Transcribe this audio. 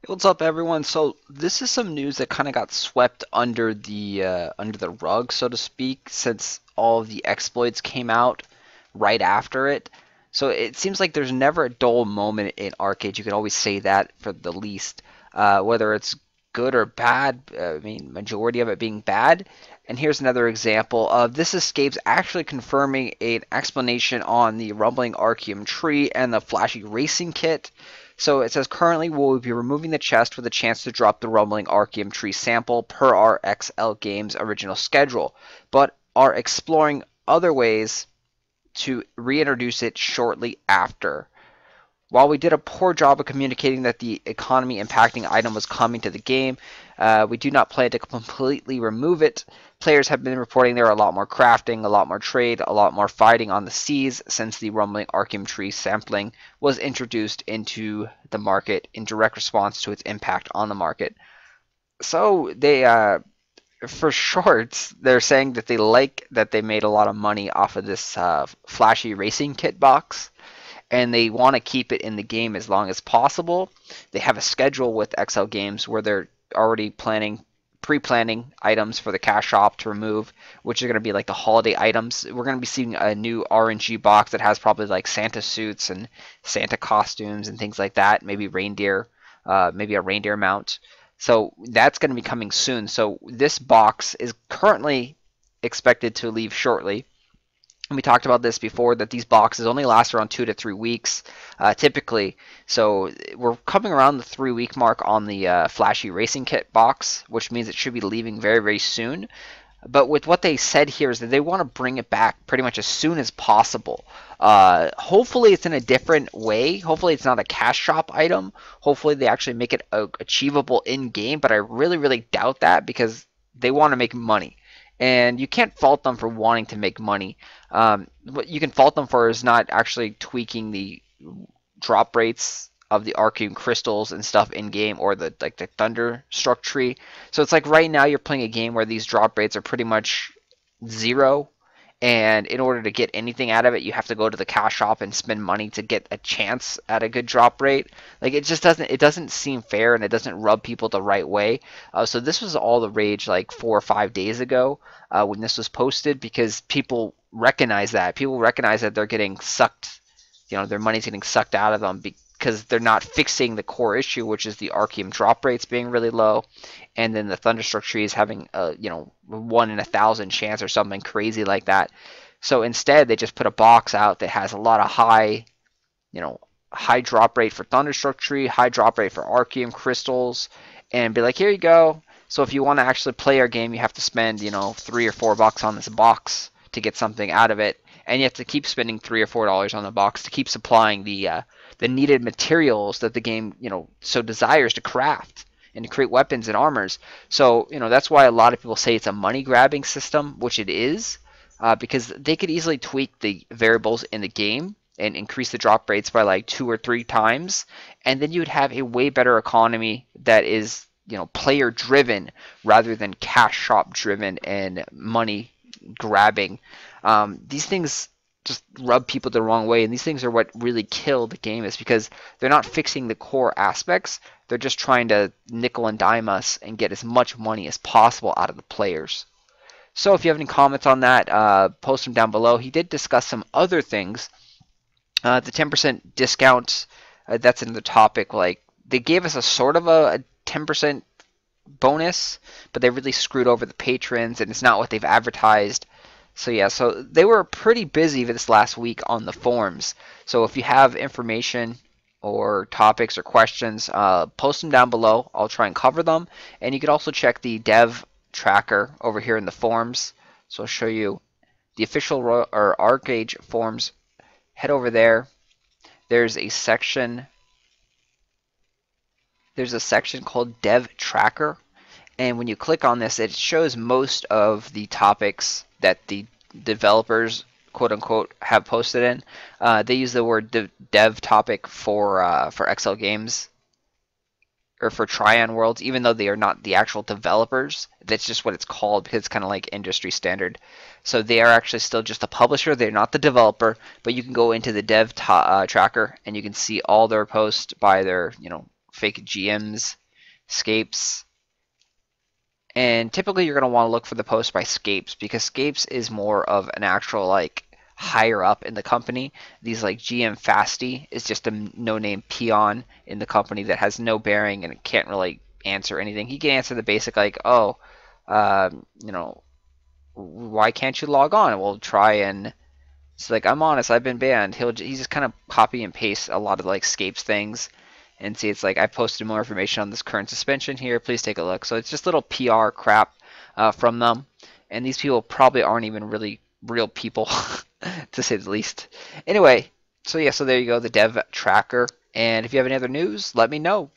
What's up, everyone? So this is some news that kind of got swept under the rug, so to speak, since all of the exploits came out right after it. So it seems like there's never a dull moment in Arcade. You can always say that for the least, whether it's good or bad. I mean, majority of it being bad. And here's another example of this escapes actually confirming an explanation on the rumbling archeum tree and the flashy racing kit. So it says currently we will be removing the chest with a chance to drop the rumbling archeum tree sample per our XL Games original schedule, but are exploring other ways to reintroduce it shortly after. While we did a poor job of communicating that the economy impacting item was coming to the game, we do not plan to completely remove it. Players have been reporting there are a lot more crafting, a lot more trade, a lot more fighting on the seas since the rumbling archeum tree sampling was introduced into the market in direct response to its impact on the market. So for shorts, they're saying that they like that they made a lot of money off of this flashy racing kit box and they want to keep it in the game as long as possible. They have a schedule with XL Games where they're already pre-planning items for the cash shop to remove, which are going to be like the holiday items. We're going to be seeing a new RNG box that has probably like Santa suits and Santa costumes and things like that. Maybe reindeer, maybe a reindeer mount. So that's going to be coming soon. So this box is currently expected to leave shortly. We talked about this before that these boxes only last around 2 to 3 weeks typically. So we're coming around the 3 week mark on the flashy racing kit box, which means it should be leaving very, very soon. But with what they said here is that they want to bring it back pretty much as soon as possible. Hopefully it's in a different way. Hopefully it's not a cash shop item. Hopefully they actually make it achievable in game. But I really, really doubt that because they want to make money. And you can't fault them for wanting to make money. What you can fault them for is not actually tweaking the drop rates of the arcane crystals and stuff in game, or the thunderstruck tree. So it's like right now you're playing a game where these drop rates are pretty much zero, and in order to get anything out of it, you have to go to the cash shop and spend money to get a chance at a good drop rate. Like it doesn't seem fair, and it doesn't rub people the right way. So this was all the rage like 4 or 5 days ago when this was posted, because people recognize that they're getting sucked, their money's getting sucked out of them because they're not fixing the core issue, which is the archeum drop rates being really low, and then the thunderstruck tree is having a 1 in 1,000 chance or something crazy like that. So instead, they just put a box out that has a lot of high drop rate for thunderstruck tree, high drop rate for archeum crystals, and be like, here you go. So if you want to actually play our game, you have to spend $3 or $4 on this box to get something out of it, and you have to keep spending $3 or $4 on the box to keep supplying the needed materials that the game so desires to craft and to create weapons and armors. So that's why a lot of people say it's a money grabbing system, which it is, because they could easily tweak the variables in the game and increase the drop rates by like 2 or 3 times, and then you'd have a way better economy that is player driven rather than cash shop driven and money grabbing. These things just rub people the wrong way, and these things are what really kill the game, is because they're not fixing the core aspects. They're just trying to nickel and dime us and get as much money as possible out of the players. So if you have any comments on that, post them down below. He did discuss some other things. The 10% discount, that's in the topic. Like, they gave us a sort of a 10% bonus, but they really screwed over the patrons, and it's not what they've advertised. So yeah, so they were pretty busy this last week on the forums. So if you have information or topics or questions, post them down below. I'll try and cover them. And you can also check the dev tracker over here in the forums. So I'll show you the official or Archeage forums. Head over there. There's a section. There's a section called Dev Tracker. And when you click on this, it shows most of the topics that the developers, quote unquote, have posted in. They use the word dev topic for XL Games or for Trion Worlds, even though they are not the actual developers. That's just what it's called because it's kind of like industry standard. So they are actually still just a publisher. They're not the developer, but you can go into the dev tracker and you can see all their posts by their fake GMs, Scapes. And typically you're going to want to look for the post by Scapes because Scapes is more of an actual like higher up in the company. These like GM Fasty is just a no-name peon in the company that has no bearing and can't really answer anything. He can answer the basic like, oh, you know, why can't you log on? We'll try and it's like, I'm honest, I've been banned. He just kind of copy and paste a lot of like Scapes things and see it's like I posted more information on this current suspension here. Please take a look. So it's just little PR crap from them, and these people probably aren't even really real people, to say the least. Anyway, so yeah, so there you go, the dev tracker. And if you have any other news, let me know.